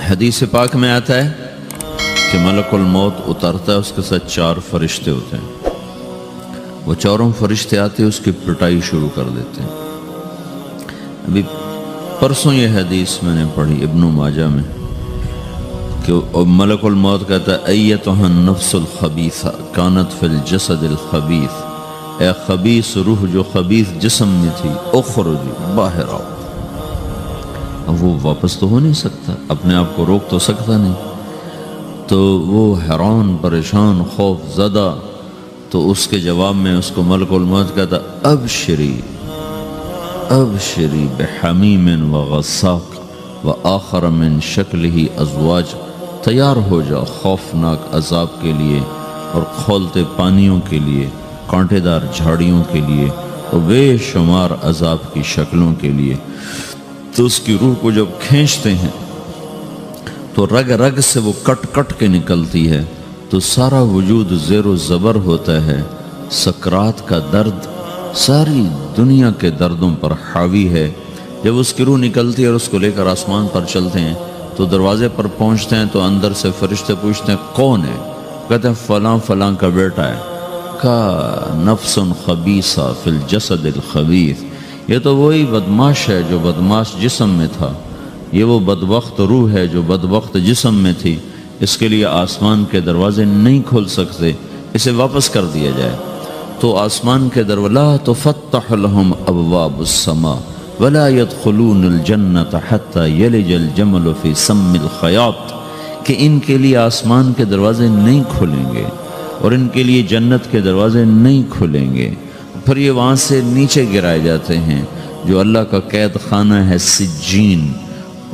حدیث پاک میں آتا ہے کہ ملک الموت اترتا ہے، اس کے ساتھ 4 فرشتے ہوتے ہیں۔ وہ چاروں فرشتے آتے ہیں، اس کی پٹائی شروع کر دیتے ہیں۔ ابھی پرسوں یہ حدیث میں نے پڑھی ابن ماجہ میں کہ ملک الموت کہتا ہے ایتھا النفس الخبیثہ کانت فی الجسد الخبیث، اے خبیث روح جو خبیث جسم میں تھی، اخرجی باہر آؤ۔ اب وہ واپس تو ہو نہیں سکتا، اپنے آپ کو روک تو سکتا نہیں، تو وہ حیران پریشان خوف زدہ، تو اس کے جواب میں اس کو ملک الموت کہتا ابشری ابشری بحمیم وغساق وآخر من شکلہ ازواج، تیار ہو جا خوفناک عذاب کے لیے اور کھولتے پانیوں کے لیے، کانٹے دار جھاڑیوں کے لیے اور بے شمار عذاب کی شکلوں کے لیے۔ تو اس کی روح کو جب کھینچتے ہیں تو رگ رگ سے وہ کٹ کٹ کے نکلتی ہے، تو سارا وجود زیر و زبر ہوتا ہے، سکرات کا درد ساری دنیا کے دردوں پر حاوی ہے۔ جب اس کی روح نکلتی ہے اور اس کو لے کر آسمان پر چلتے ہیں تو دروازے پر پہنچتے ہیں تو اندر سے فرشتے پوچھتے ہیں کون ہے؟ کہتے ہیں فلاں فلاں کا بیٹا ہے۔ کا نفس خبیثہ فی الجسد الخبیث، یہ تو وہی بدماش ہے جو بدماش جسم میں تھا، یہ وہ بدبخت روح ہے جو بدبخت جسم میں تھی، اس کے لیے آسمان کے دروازے نہیں کھول سکتے، اسے واپس کر دیا جائے۔ تو آسمان کے دروازے لا تفتح لهم ابواب السماء ولا يدخلون الجنة حتى يلج الجمل في سم الخياط، کہ ان کے لیے آسمان کے دروازے نہیں کھلیں گے اور ان کے لیے جنت کے دروازے نہیں کھلیں گے، پھر یہ وہاں سے نیچے گرائے جاتے ہیں جو اللہ کا قید خانہ ہے سجین۔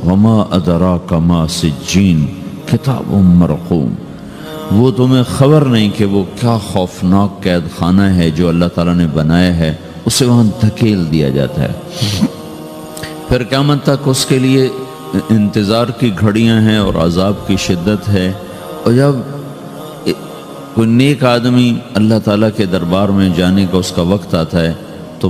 وما ادراک ما سجین کتاب مرقوم، وہ تمہیں خبر نہیں کہ وہ کیا خوفناک قید خانہ ہے جو اللہ تعالیٰ نے بنایا ہے، اسے وہاں دھکیل دیا جاتا ہے۔ پھر قیامت تک اس کے لیے انتظار کی گھڑیاں ہیں اور عذاب کی شدت ہے۔ اور جب کوئی نیک آدمی اللہ تعالیٰ کے دربار میں جانے کا اس کا وقت آتا ہے تو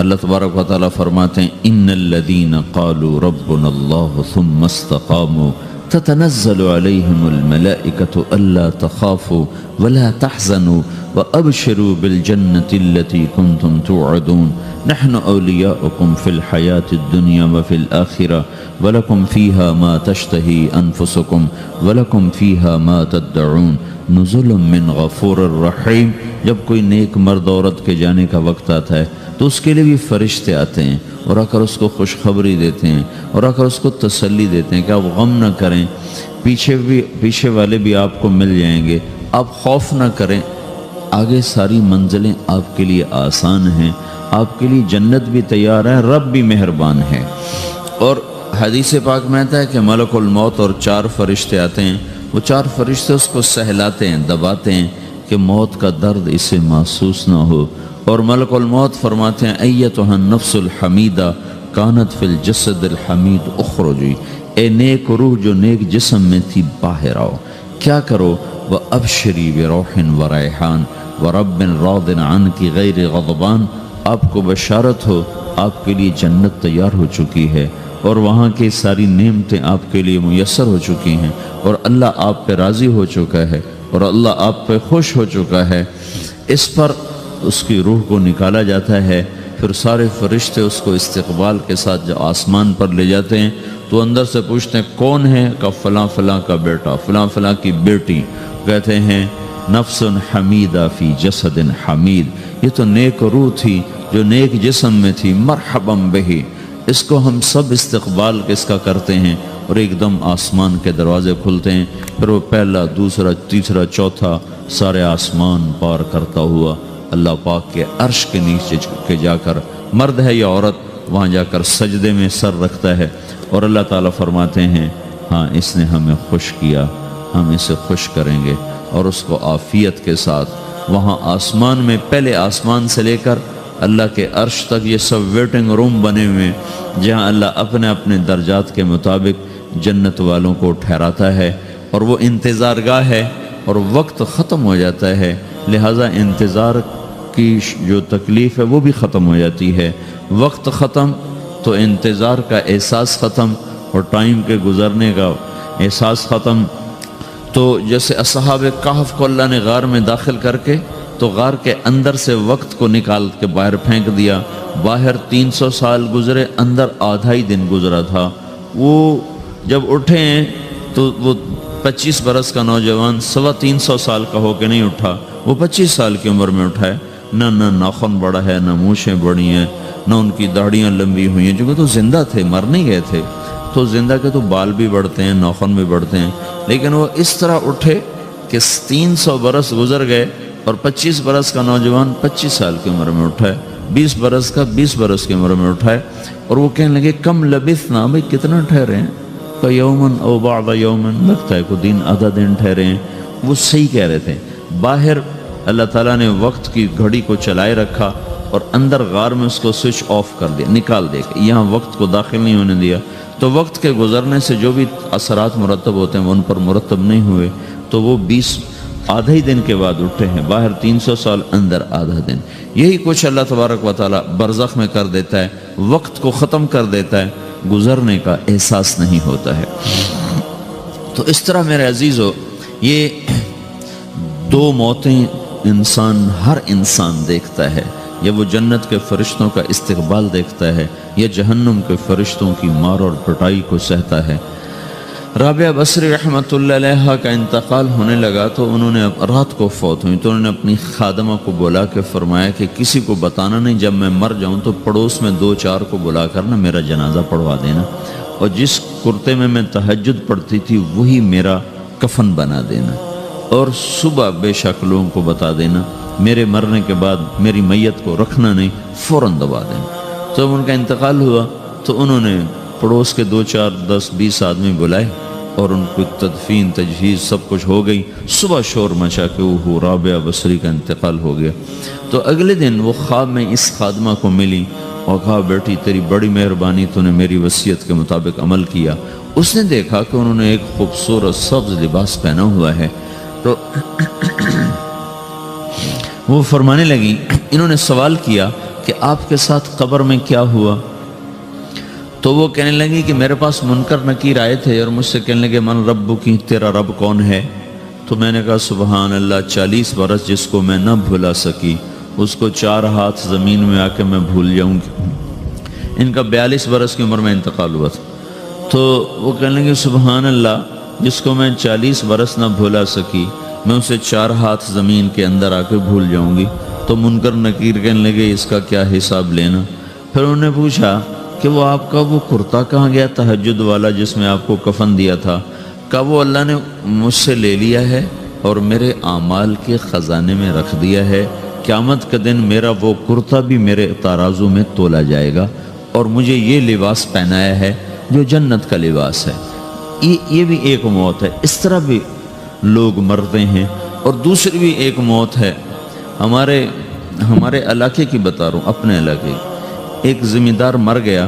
اللہ تبارک و تعالیٰ فرماتے ہیں ان الذین قالوا ربنا اللہ ثم استقاموا تتنزل علیہم الملائکۃ الا تخافوا ولا تحزنوا وابشروا بالجنة التي كنتم توعدون نحن اولیاؤکم فی الحیاة الدنیا وفی الآخرہ ولکم فیہا ما تشتہی انفسکم ولکم فیہا ما تدعون نزل من غفور الرحیم۔ جب کوئی نیک مرد عورت کے جانے کا وقت آتا ہے تو اس کے لیے بھی فرشتے آتے ہیں اور آ کر اس کو خوشخبری دیتے ہیں اور آ کر اس کو تسلی دیتے ہیں کہ آپ غم نہ کریں، پیچھے والے بھی آپ کو مل جائیں گے، آپ خوف نہ کریں، آگے ساری منزلیں آپ کے لیے آسان ہیں، آپ کے لیے جنت بھی تیار ہے، رب بھی مہربان ہے۔ اور حدیث پاک میں آتا ہے کہ ملک الموت اور 4 فرشتے آتے ہیں، وہ 4 فرشتے اس کو سہلاتے ہیں، دباتے ہیں کہ موت کا درد اسے محسوس نہ ہو۔ اور ملک الموت فرماتے ہیں ایتھا النفس الحمیدہ کانت فی الجسد الحمید اخرجی، اے نیک روح جو نیک جسم میں تھی باہر آؤ۔ کیا کرو؟ وابشری بروح وریحان ورب راض عنک غیر غضبان، آپ کو بشارت ہو آپ کے لیے جنت تیار ہو چکی ہے اور وہاں کی ساری نعمتیں آپ کے لیے میسر ہو چکی ہیں اور اللہ آپ پہ راضی ہو چکا ہے اور اللہ آپ پہ خوش ہو چکا ہے۔ اس پر اس کی روح کو نکالا جاتا ہے، پھر سارے فرشتے اس کو استقبال کے ساتھ جب آسمان پر لے جاتے ہیں تو اندر سے پوچھتے ہیں کون ہے؟ کہ فلاں فلاں کا بیٹا، فلاں فلاں کی بیٹی۔ کہتے ہیں نفس حمیدہ فی جسد حمید، یہ تو نیک روح تھی جو نیک جسم میں تھی، مرحبا بہی، اس کو ہم سب استقبال کس کا کرتے ہیں۔ اور ایک دم آسمان کے دروازے کھلتے ہیں، پھر وہ پہلا دوسرا تیسرا چوتھا سارے آسمان پار کرتا ہوا اللہ پاک کے عرش کے نیچے کے جا کر، مرد ہے یا عورت، وہاں جا کر سجدے میں سر رکھتا ہے اور اللہ تعالیٰ فرماتے ہیں ہاں اس نے ہمیں خوش کیا، ہم اسے خوش کریں گے، اور اس کو عافیت کے ساتھ وہاں آسمان میں، پہلے آسمان سے لے کر اللہ کے عرش تک یہ سب ویٹنگ روم بنے ہوئے جہاں اللہ اپنے اپنے درجات کے مطابق جنت والوں کو ٹھہراتا ہے، اور وہ انتظار گاہ ہے اور وقت ختم ہو جاتا ہے، لہٰذا انتظار کی جو تکلیف ہے وہ بھی ختم ہو جاتی ہے۔ وقت ختم تو انتظار کا احساس ختم، اور ٹائم کے گزرنے کا احساس ختم۔ تو جیسے اصحاب کہف کو اللہ نے غار میں داخل کر کے تو غار کے اندر سے وقت کو نکال کے باہر پھینک دیا، باہر 300 سال گزرے، اندر آدھا ہی دن گزرا تھا۔ وہ جب اٹھے ہیں تو وہ 25 برس کا نوجوان 325 سال کا ہو کے نہیں اٹھا، وہ 25 سال کی عمر میں اٹھا ہے، نہ ناخن بڑا ہے، نہ مونچھیں بڑی ہیں، نہ ان کی داڑیاں لمبی ہوئی ہیں، کیونکہ تو زندہ تھے، مر نہیں گئے تھے، تو زندہ کے تو بال بھی بڑھتے ہیں، ناخن بھی بڑھتے ہیں، لیکن وہ اس طرح اٹھے کہ 300 برس گزر گئے اور 25 برس کا نوجوان 25 سال کی عمر میں اٹھا ہے، 20 برس کا 20 برس کی عمر میں اٹھا ہے، اور وہ کہنے لگے کم لبثنا، بھئی کتنا ٹھہرے ہیں، یومن او بعض یومن، لگتا ہے کوئی دن آدھا دن ٹھہرے ہیں۔ وہ صحیح کہہ رہے تھے، باہر اللہ تعالیٰ نے وقت کی گھڑی کو چلائے رکھا اور اندر غار میں اس کو سوئچ آف کر دیا، نکال دیا، یہاں وقت کو داخل نہیں ہونے دیا، تو وقت کے گزرنے سے جو بھی اثرات مرتب ہوتے ہیں وہ ان پر مرتب نہیں ہوئے، تو وہ 20 آدھا ہی دن کے بعد اٹھے ہیں، باہر 300 سال، اندر آدھا دن۔ یہی کچھ اللہ تبارک و تعالیٰ برزخ میں کر دیتا ہے، وقت کو ختم کر دیتا ہے، گزرنے کا احساس نہیں ہوتا ہے۔ تو اس طرح میرے عزیزو، یہ دو موتیں ہر انسان دیکھتا ہے، یا وہ جنت کے فرشتوں کا استقبال دیکھتا ہے یا جہنم کے فرشتوں کی مار اور پٹائی کو سہتا ہے۔ رابعہ بصری رحمۃ اللہ علیہ کا انتقال ہونے لگا تو انہوں نے رات کو فوت ہوئی، تو انہوں نے اپنی خادمہ کو بلا کے فرمایا کہ کسی کو بتانا نہیں، جب میں مر جاؤں تو پڑوس میں 2-4 کو بلا کر نا میرا جنازہ پڑھوا دینا، اور جس کرتے میں تہجد پڑھتی تھی وہی میرا کفن بنا دینا، اور صبح بے شک لوگوں کو بتا دینا، میرے مرنے کے بعد میری میت کو رکھنا نہیں، فوراً دبا دینا۔ تو جب ان کا انتقال ہوا تو انہوں نے پڑوس کے 2-4 10-20 آدمی بلائے اور ان کو تدفین تجہیز سب کچھ ہو گئی۔ صبح شور مچا کہ وہ رابعہ بصری کا انتقال ہو گیا۔ تو اگلے دن وہ خواب میں اس خادمہ کو ملی اور کہا بیٹی تیری بڑی مہربانی، تو نے میری وصیت کے مطابق عمل کیا۔ اس نے دیکھا کہ انہوں نے ایک خوبصورت سبز لباس پہنا ہوا ہے، تو وہ فرمانے لگی، انہوں نے سوال کیا کہ آپ کے ساتھ قبر میں کیا ہوا؟ تو وہ کہنے لگی کہ میرے پاس منکر نکیر آئے تھے اور مجھ سے کہنے لگے من رب کی، تیرا رب کون ہے؟ تو میں نے کہا سبحان اللہ، 40 برس جس کو میں نہ بھلا سکی اس کو 4 ہاتھ زمین میں آ کے میں بھول جاؤں گی۔ ان کا 42 برس کی عمر میں انتقال ہوا تھا۔ تو وہ کہنے لگے سبحان اللہ، جس کو میں 40 برس نہ بھلا سکی میں اسے 4 ہاتھ زمین کے اندر آ کے بھول جاؤں گی۔ تو منکر نکیر کہنے لگے اس کا کیا حساب لینا؟ پھر انہوں نے پوچھا کہ وہ آپ کا وہ کرتا کہاں گیا تہجد والا جس میں آپ کو کفن دیا تھا؟ کہا وہ اللہ نے مجھ سے لے لیا ہے اور میرے اعمال کے خزانے میں رکھ دیا ہے، قیامت کے دن میرا وہ کرتا بھی میرے ترازو میں تولا جائے گا، اور مجھے یہ لباس پہنایا ہے جو جنت کا لباس ہے۔ یہ بھی ایک موت ہے، اس طرح بھی لوگ مرتے ہیں۔ اور دوسری بھی ایک موت ہے، ہمارے علاقے کی بتا رہا ہوں، اپنے علاقے کی۔ ایک زمیندار مر گیا،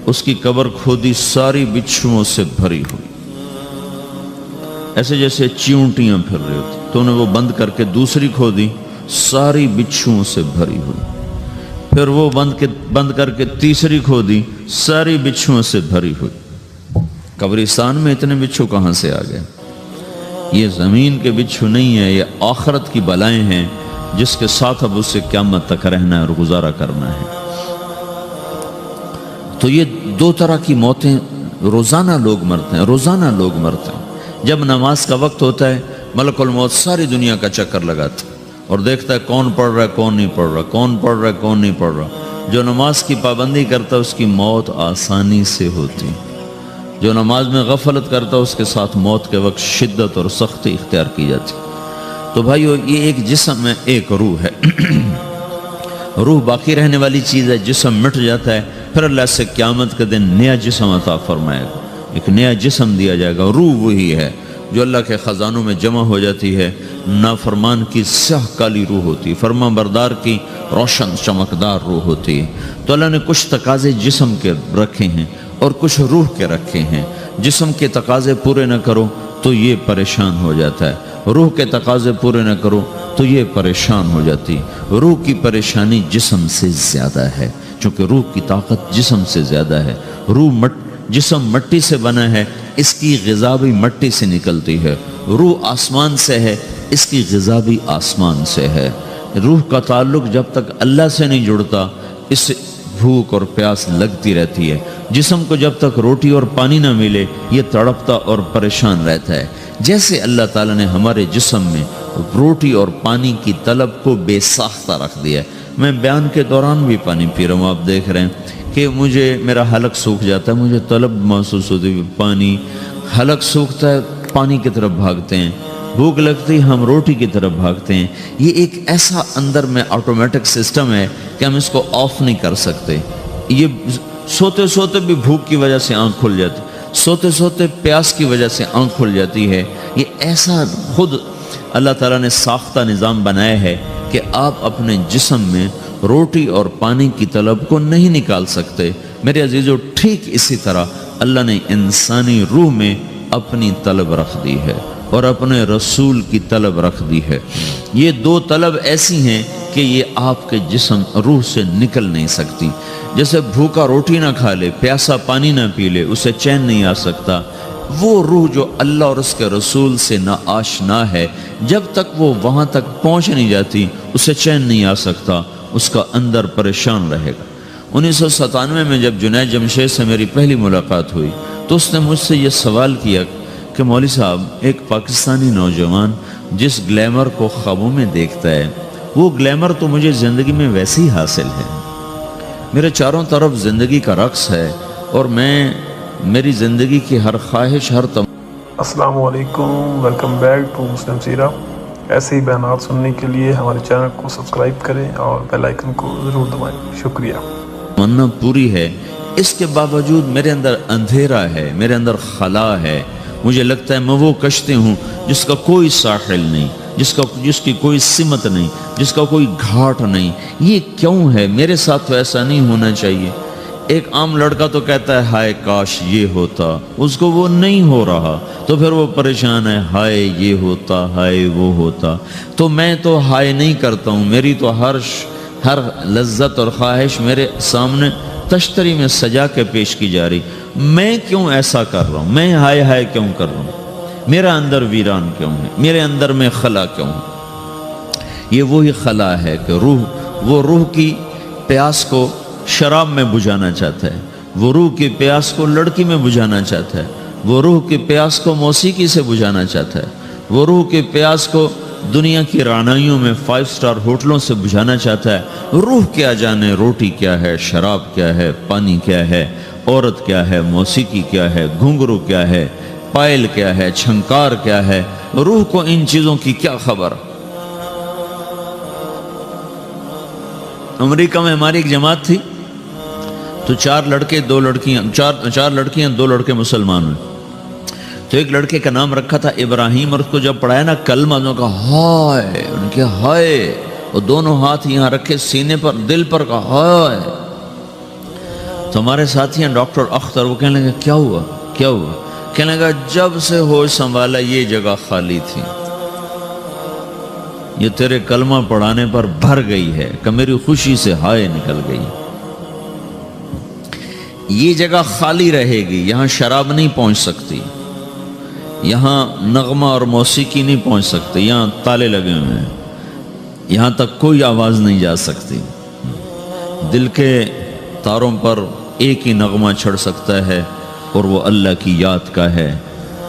اس کی قبر کھودی، ساری بچھوؤں سے بھری ہوئی، ایسے جیسے چیونٹیاں پھر رہی ہوتی، تو انہیں وہ بند کر کے دوسری کھودی، ساری بچھوؤں سے بھری ہوئی، پھر وہ بند کر کے تیسری کھودی، ساری بچھوؤں سے بھری ہوئی۔ قبرستان میں اتنے بچھو کہاں سے آ گئے؟ یہ زمین کے بچھو نہیں ہے، یہ آخرت کی بلائیں ہیں جس کے ساتھ اب اس سے قیامت تک رہنا ہے اور گزارا کرنا ہے۔ تو یہ 2 طرح کی موتیں روزانہ لوگ مرتے ہیں، روزانہ لوگ مرتے ہیں۔ جب نماز کا وقت ہوتا ہے ملک الموت ساری دنیا کا چکر لگاتا ہے اور دیکھتا ہے کون پڑھ رہا ہے کون نہیں پڑھ رہا، کون پڑھ رہا ہے کون نہیں پڑھ رہا۔ جو نماز کی پابندی کرتا ہے اس کی موت آسانی سے ہوتی، جو نماز میں غفلت کرتا ہے اس کے ساتھ موت کے وقت شدت اور سختی اختیار کی جاتی۔ تو بھائیو، یہ ایک جسم ہے، ایک روح ہے۔ روح باقی رہنے والی چیز ہے، جسم مٹ جاتا ہے، پھر اللہ سے قیامت کے دن نیا جسم عطا فرمائے گا، ایک نیا جسم دیا جائے گا۔ روح وہی ہے جو اللہ کے خزانوں میں جمع ہو جاتی ہے۔ نافرمان کی سیاہ کالی روح ہوتی ہے، فرمان بردار کی روشن چمکدار روح ہوتی ہے۔ تو اللہ نے کچھ تقاضے جسم کے رکھے ہیں اور کچھ روح کے رکھے ہیں۔ جسم کے تقاضے پورے نہ کرو تو یہ پریشان ہو جاتا ہے، روح کے تقاضے پورے نہ کرو تو یہ پریشان ہو جاتی۔ روح کی پریشانی جسم سے زیادہ ہے، چونکہ روح کی طاقت جسم سے زیادہ ہے۔ جسم مٹی سے بنا ہے اس کی غذا بھی مٹی سے نکلتی ہے، روح آسمان سے ہے، اس کی غذا بھی آسمان سے ہے۔ روح کا تعلق جب تک اللہ سے نہیں جڑتا اس سے بھوک اور پیاس لگتی رہتی ہے۔ جسم کو جب تک روٹی اور پانی نہ ملے یہ تڑپتا اور پریشان رہتا ہے۔ جیسے اللہ تعالیٰ نے ہمارے جسم میں روٹی اور پانی کی طلب کو بے ساختہ رکھ دیا ہے۔ میں بیان کے دوران بھی پانی پی رہا ہوں، آپ دیکھ رہے ہیں کہ میرا حلق سوکھ جاتا ہے، مجھے طلب محسوس ہوتی ہے، پانی، حلق سوکھتا ہے پانی کی طرف بھاگتے ہیں، بھوک لگتی ہم روٹی کی طرف بھاگتے ہیں۔ یہ ایک ایسا اندر میں آٹومیٹک سسٹم ہے کہ ہم اس کو آف نہیں کر سکتے۔ یہ سوتے سوتے بھی بھوک کی وجہ سے آنکھ کھل جاتی، سوتے سوتے پیاس کی وجہ سے آنکھ کھل جاتی ہے۔ یہ ایسا خود اللہ تعالیٰ نے ساختہ نظام بنایا ہے کہ آپ اپنے جسم میں روٹی اور پانی کی طلب کو نہیں نکال سکتے۔ میرے عزیزو، ٹھیک اسی طرح اللہ نے انسانی روح میں اپنی طلب رکھ دی ہے اور اپنے رسول کی طلب رکھ دی ہے۔ یہ دو طلب ایسی ہیں کہ یہ آپ کے جسم روح سے نکل نہیں سکتی۔ جیسے بھوکا روٹی نہ کھا لے، پیاسا پانی نہ پی لے، اسے چین نہیں آ سکتا۔ وہ روح جو اللہ اور اس کے رسول سے نہ آشنا ہے، جب تک وہ وہاں تک پہنچ نہیں جاتی اسے چین نہیں آ سکتا، اس کا اندر پریشان رہے گا۔ 1997 میں جب جنید جمشید سے میری پہلی ملاقات ہوئی تو اس نے مجھ سے یہ سوال کیا کہ مولوی صاحب، ایک پاکستانی نوجوان جس گلیمر کو خوابوں میں دیکھتا ہے، وہ گلیمر تو مجھے زندگی میں ویسے ہی حاصل ہے۔ میرے چاروں طرف زندگی کا رقص ہے اور میری زندگی کی ہر خواہش، ہر السلام علیکم، ویلکم بیک ٹو مسلم سیرہ۔ ایسے ہی بیانات سننے کے لیے ہمارے چینل کو سبسکرائب کریں اور بیل آئیکن کو ضرور دبائیں۔ شکریہ۔ تمنا پوری ہے، اس کے باوجود میرے اندر اندھیرا ہے، میرے اندر خلا ہے۔ مجھے لگتا ہے میں وہ کشتی ہوں جس کا کوئی ساحل نہیں، جس کی کوئی سمت نہیں، جس کا کوئی گھاٹ نہیں۔ یہ کیوں ہے؟ میرے ساتھ تو ایسا نہیں ہونا چاہیے۔ ایک عام لڑکا تو کہتا ہے ہائے کاش یہ ہوتا، اس کو وہ نہیں ہو رہا تو پھر وہ پریشان ہے، ہائے یہ ہوتا، ہائے وہ ہوتا۔ تو میں تو ہائے نہیں کرتا ہوں، میری تو ہر لذت اور خواہش میرے سامنے تشتری میں سجا کے پیش کی جا رہی۔ میں کیوں ایسا کر رہا ہوں؟ میں ہائے ہائے کیوں کر رہا ہوں؟ میرا اندر ویران کیوں ہے؟ میرے اندر میں خلا کیوں ہے؟ یہ وہی خلا ہے کہ وہ روح کی پیاس کو شراب میں بجھانا چاہتا ہے، وہ روح کی پیاس کو لڑکی میں بجھانا چاہتا ہے، وہ روح کی پیاس کو موسیقی سے بجھانا چاہتا ہے، وہ روح کی پیاس کو دنیا کی رعنائیوں میں 5 سٹار ہوٹلوں سے بجھانا چاہتا ہے۔ روح کیا جانے روٹی کیا ہے، شراب کیا ہے، پانی کیا ہے، عورت کیا ہے، موسیقی کیا ہے، گھنگرو کیا ہے، پائل کیا ہے، چھنکار کیا ہے۔ روح کو ان چیزوں کی کیا خبر؟ امریکہ میں ہماری ایک جماعت تھی تو 4 لڑکیاں 2 لڑکے مسلمان ہوئے۔ تو ایک لڑکے کا نام رکھا تھا ابراہیم، اور اس کو جب پڑھایا نا کلمہ، انہوں نے کہا ہائے، انہوں نے کہا ہائے، اور دونوں ہاتھ یہاں رکھے سینے پر، دل پر، کہا ہائے۔ تو ہمارے ساتھی ہیں ڈاکٹر اختر، وہ کہنے لگے کیا ہوا کیا ہوا؟ کہنے لگا جب سے ہوش سنبھالا یہ جگہ خالی تھی، یہ تیرے کلمہ پڑھانے پر بھر گئی ہے کہ میری خوشی سے ہائے نکل گئی۔ یہ جگہ خالی رہے گی، یہاں شراب نہیں پہنچ سکتی، یہاں نغمہ اور موسیقی نہیں پہنچ سکتی، یہاں تالے لگے ہوئے ہیں، یہاں تک کوئی آواز نہیں جا سکتی۔ دل کے تاروں پر ایک ہی نغمہ چڑھ سکتا ہے اور وہ اللہ کی یاد کا ہے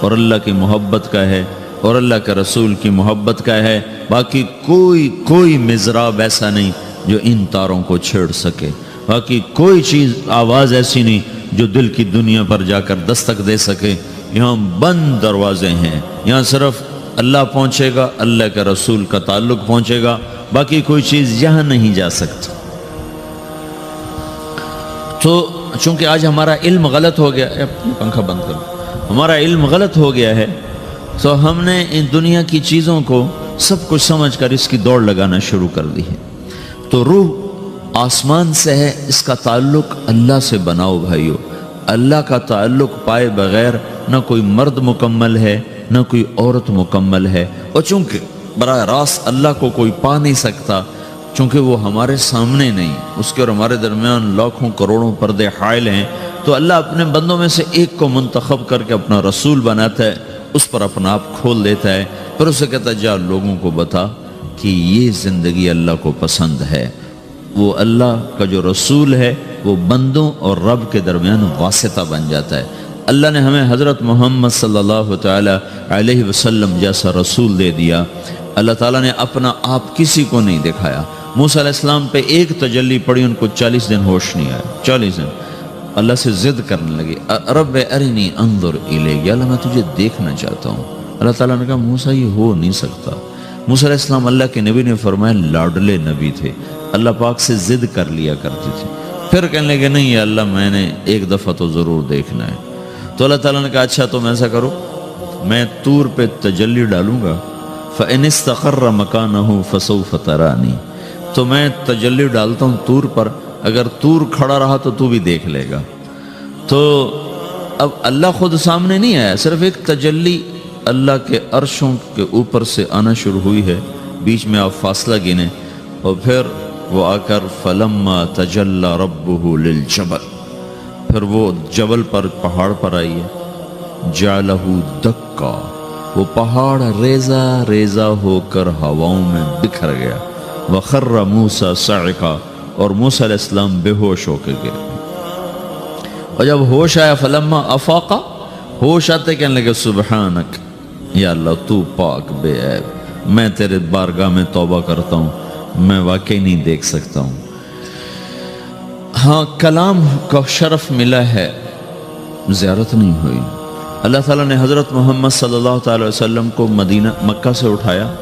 اور اللہ کی محبت کا ہے اور اللہ کے رسول کی محبت کا ہے۔ باقی کوئی مضراب ایسا نہیں جو ان تاروں کو چھیڑ سکے، باقی کوئی چیز، آواز ایسی نہیں جو دل کی دنیا پر جا کر دستک دے سکے۔ یہاں بند دروازے ہیں، یہاں صرف اللہ پہنچے گا، اللہ کے رسول کا تعلق پہنچے گا، باقی کوئی چیز یہاں نہیں جا سکتی۔ تو چونکہ آج ہمارا علم غلط ہو گیا، پنکھا بند کرو، ہمارا علم غلط ہو گیا ہے، تو ہم نے ان دنیا کی چیزوں کو سب کچھ سمجھ کر اس کی دوڑ لگانا شروع کر دی ہے۔ تو روح آسمان سے ہے، اس کا تعلق اللہ سے بناؤ بھائیو۔ اللہ کا تعلق پائے بغیر نہ کوئی مرد مکمل ہے نہ کوئی عورت مکمل ہے، اور چونکہ براہ راست اللہ کو کوئی پا نہیں سکتا، چونکہ وہ ہمارے سامنے نہیں، اس کے اور ہمارے درمیان لاکھوں کروڑوں پردے حائل ہیں، تو اللہ اپنے بندوں میں سے ایک کو منتخب کر کے اپنا رسول بناتا ہے، اس پر اپنا آپ کھول دیتا ہے، پھر اسے کہتا ہے جا لوگوں کو بتا کہ یہ زندگی اللہ کو پسند ہے۔ وہ اللہ کا جو رسول ہے وہ بندوں اور رب کے درمیان واسطہ بن جاتا ہے۔ اللہ نے ہمیں حضرت محمد صلی اللہ تعالی علیہ وسلم جیسا رسول دے دیا۔ اللہ تعالیٰ نے اپنا آپ کسی کو نہیں دکھایا۔ موسیٰ علیہ السلام پہ ایک تجلی پڑی، ان کو 40 دن ہوش نہیں آیا، 40 دن اللہ سے ضد کرنے لگے، رب ارنی انظر الیک، یا اللہ میں تجھے دیکھنا چاہتا ہوں۔ اللہ تعالیٰ نے کہا موسیٰ یہ ہو نہیں سکتا۔ موسیٰ علیہ السلام اللہ کے نبی نے فرمایا لاڈلے نبی تھے، اللہ پاک سے ضد کر لیا کرتے تھے، پھر کہنے لگے نہیں یا اللہ میں نے ایک دفعہ تو ضرور دیکھنا ہے۔ تو اللہ تعالیٰ نے کہا اچھا تم ایسا کرو، میں طور پہ تجلی ڈالوں گا، فَإِنِ اسْتَقَرَّ مَكَانَهُ فَسَوْفَ تَرَانِي، تو میں تجلی ڈالتا ہوں طور پر، اگر طور کھڑا رہا تو تو بھی دیکھ لے گا۔ تو اب اللہ خود سامنے نہیں آیا، صرف ایک تجلی اللہ کے عرشوں کے اوپر سے آنا شروع ہوئی ہے، بیچ میں آپ فاصلہ گنے، اور پھر وہ آ کر فَلَمَّا تَجَلَّى رَبُّهُ لِلْجَبَلِ، پھر وہ جبل پر پہاڑ پر آئی ہے، جَعَلَهُ دَكَّا، وہ پہاڑ ریزہ ریزہ ہو کر ہواؤں میں بکھر گیا، وَخَرَّ مُوسَى صَعِقًا، اور موسیٰ علیہ السلام بے ہوش ہو کے گئے۔ اور جب ہوش آیا فَلَمَّا أَفَاقَ، ہوش آتے کہنے لگے سبحانک، یا اللہ تو پاک بے عیب، میں تیرے بارگاہ میں توبہ کرتا ہوں، میں واقعی نہیں دیکھ سکتا ہوں۔ ہاں کلام کا شرف ملا ہے، زیارت نہیں ہوئی۔ اللہ تعالیٰ نے حضرت محمد صلی اللہ تعالی وسلم کو مکہ سے اٹھایا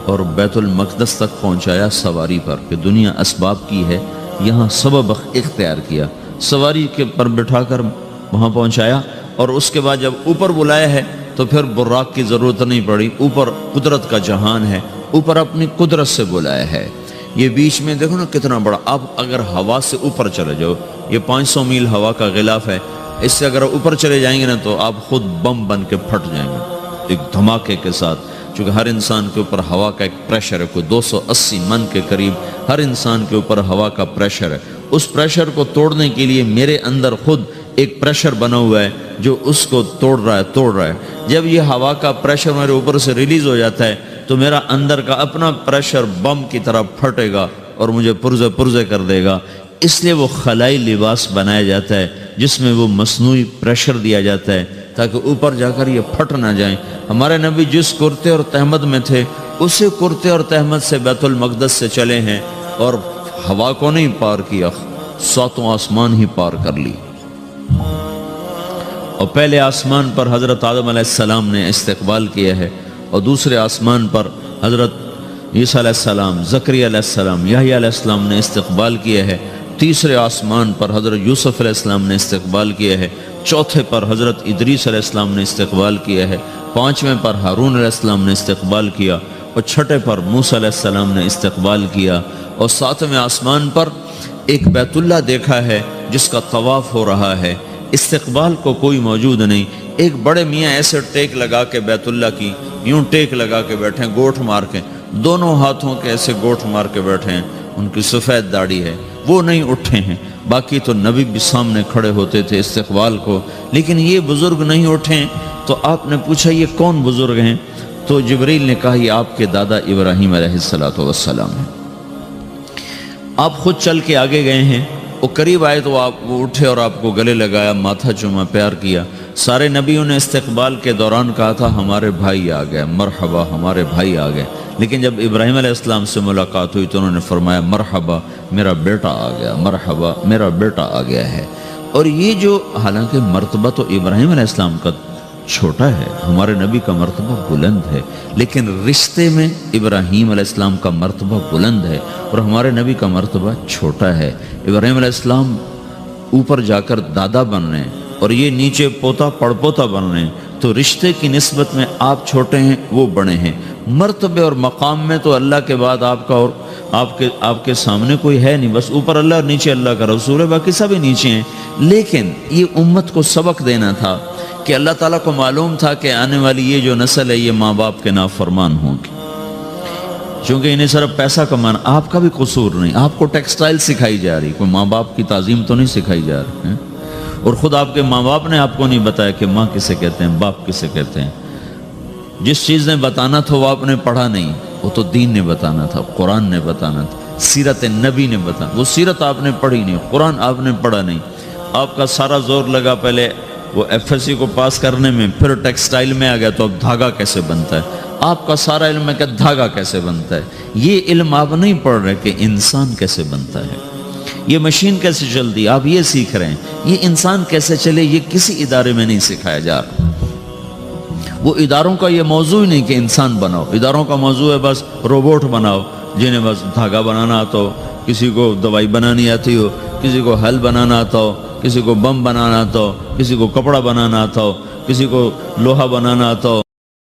اور بیت المقدس تک پہنچایا سواری پر، کہ دنیا اسباب کی ہے، یہاں سبب اختیار کیا، سواری کے پر بٹھا کر وہاں پہنچایا، اور اس کے بعد جب اوپر بلایا ہے تو پھر براق کی ضرورت نہیں پڑی، اوپر قدرت کا جہان ہے، اوپر اپنی قدرت سے بلایا ہے۔ یہ بیچ میں دیکھو نا کتنا بڑا، آپ اگر ہوا سے اوپر چلے جاؤ، یہ 500 میل ہوا کا غلاف ہے، اس سے اگر اوپر چلے جائیں گے نا تو آپ خود بم بن کے پھٹ جائیں گے ایک دھماکے کے ساتھ، چونکہ ہر انسان کے اوپر ہوا کا ایک پریشر ہے، کوئی 280 من کے قریب ہر انسان کے اوپر ہوا کا پریشر ہے۔ اس پریشر کو توڑنے کے لیے میرے اندر خود ایک پریشر بنا ہوا ہے جو اس کو توڑ رہا ہے۔ جب یہ ہوا کا پریشر میرے اوپر سے ریلیز ہو جاتا ہے تو میرا اندر کا اپنا پریشر بم کی طرح پھٹے گا اور مجھے پرزے کر دے گا۔ اس لیے وہ خلائی لباس بنایا جاتا ہے جس میں وہ مصنوعی پریشر دیا جاتا ہے تاکہ اوپر جا کر یہ پھٹ نہ جائیں۔ ہمارے نبی جس کرتے اور تہمد میں تھے اسی کرتے اور تہمد سے بیت المقدس سے چلے ہیں، اور ہوا کو نہیں پار کیا، 7 آسمان ہی پار کر لی۔ اور پہلے آسمان پر حضرت آدم علیہ السلام نے استقبال کیا ہے، اور دوسرے آسمان پر حضرت عیسیٰ علیہ السلام، زکریا علیہ السلام، یحییٰ علیہ السلام نے استقبال کیا ہے، تیسرے آسمان پر حضرت یوسف علیہ السلام نے استقبال کیا ہے، چوتھے پر حضرت ادریس علیہ السلام نے استقبال کیا ہے، 5ویں پر ہارون علیہ السلام نے استقبال کیا، اور 6 پر موسیٰ علیہ السلام نے استقبال کیا، اور 7ویں آسمان پر ایک بیت اللہ دیکھا ہے جس کا طواف ہو رہا ہے۔ استقبال کو کوئی موجود نہیں، ایک بڑے میاں ایسے ٹیک لگا کے بیت اللہ کی یوں ٹیک لگا کے بیٹھے ہیں، گوٹھ مار کے، دونوں ہاتھوں کے ایسے گوٹھ مار کے بیٹھے ہیں، ان کی سفید داڑھی ہے، وہ نہیں اٹھے ہیں۔ باقی تو نبی بھی سامنے کھڑے ہوتے تھے استقبال کو، لیکن یہ بزرگ نہیں اٹھے ہیں۔ تو آپ نے پوچھا یہ کون بزرگ ہیں؟ تو جبریل نے کہا یہ آپ کے دادا ابراہیم علیہ السلام ہیں۔ آپ خود چل کے آگے گئے ہیں، وہ قریب آئے تو وہ اٹھے اور آپ کو گلے لگایا، ماتھا چوما، پیار کیا۔ سارے نبیوں نے استقبال کے دوران کہا تھا ہمارے بھائی آ گئے، مرحبا ہمارے بھائی آ گئے، لیکن جب ابراہیم علیہ السلام سے ملاقات ہوئی تو انہوں نے فرمایا مرحبا میرا بیٹا آ گیا، مرحبا میرا بیٹا آ گیا ہے۔ اور یہ جو حالانکہ مرتبہ تو ابراہیم علیہ السلام کا چھوٹا ہے، ہمارے نبی کا مرتبہ بلند ہے، لیکن رشتے میں ابراہیم علیہ السلام کا مرتبہ بلند ہے اور ہمارے نبی کا مرتبہ چھوٹا ہے۔ ابراہیم علیہ السلام اوپر جا کر دادا بن رہے ہیں اور یہ نیچے پوتا پڑپوتا بن رہے ہیں، تو رشتے کی نسبت میں آپ چھوٹے ہیں وہ بڑے ہیں۔ مرتبے اور مقام میں تو اللہ کے بعد آپ کا اور آپ کے سامنے کوئی ہے نہیں، بس اوپر اللہ اور نیچے اللہ کا رسول ہے، باقی سبھی نیچے ہیں۔ لیکن یہ امت کو سبق دینا تھا کہ اللہ تعالیٰ کو معلوم تھا کہ آنے والی یہ جو نسل ہے یہ ماں باپ کے نافرمان ہوں گی، چونکہ انہیں صرف پیسہ کمانا، آپ کا بھی قصور نہیں، آپ کو ٹیکسٹائل سکھائی جا رہی، کوئی ماں باپ کی تعظیم تو نہیں سکھائی جا رہی ہے۔ اور خود آپ کے ماں باپ نے آپ کو نہیں بتایا کہ ماں کسے کہتے ہیں، باپ کسے کہتے ہیں۔ جس چیز نے بتانا تھا وہ آپ نے پڑھا نہیں، وہ تو دین نے بتانا تھا، قرآن نے بتانا تھا، سیرت نبی نے بتانا۔ وہ سیرت آپ نے پڑھی نہیں، قرآن آپ نے پڑھا نہیں۔ آپ کا سارا زور لگا پہلے وہ ایف ایس سی کو پاس کرنے میں، پھر ٹیکسٹائل میں آ گیا تو اب دھاگا کیسے بنتا ہے۔ آپ کا سارا علم ہے کہ دھاگا کیسے بنتا ہے۔ یہ علم آپ نہیں پڑھ رہے کہ انسان کیسے بنتا ہے، یہ مشین کیسے چلتی ہے، آپ یہ سیکھ رہے ہیں۔ یہ انسان کیسے چلے یہ کسی ادارے میں نہیں سکھایا جا رہا۔ وہ اداروں کا یہ موضوع ہی نہیں کہ انسان بناؤ، اداروں کا موضوع ہے بس روبوٹ بناؤ جنہیں بس دھاگا بنانا آتا ہو، کسی کو دوائی بنانی آتی ہو، کسی کو حل بنانا آتا ہو، کسی کو بم بنانا آتا ہو، کسی کو کپڑا بنانا آتا ہو، کسی کو لوہا بنانا آتا ہو،